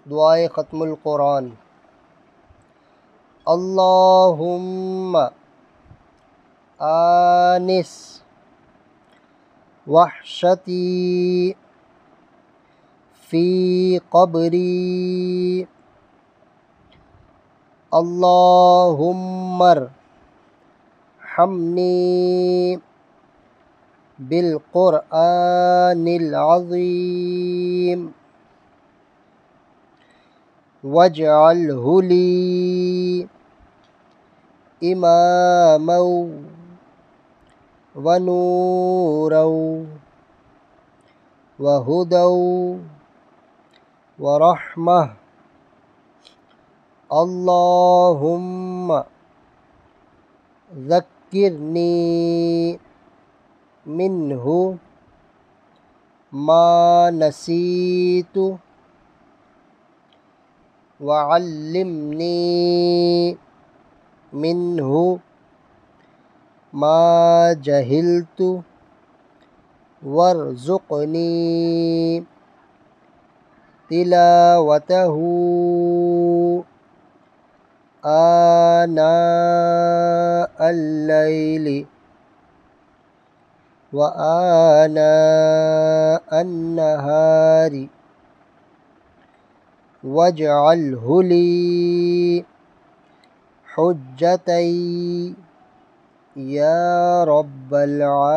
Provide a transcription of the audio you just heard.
دعائے ختم القرآن۔ اللہم آنس وحشتی فی قبری، اللہم ارحمنی بالقرآن العظیم واجعلہ لی اماما ونورا وہدی ورحمہ، اللہم ذکرنی منہ ما نسیت وعلمنی منہ ما جہلت وارزقنی تلاوتہ آناء اللیل وآناء النہار واجعلہ لی حجۃ یا رب العالمین۔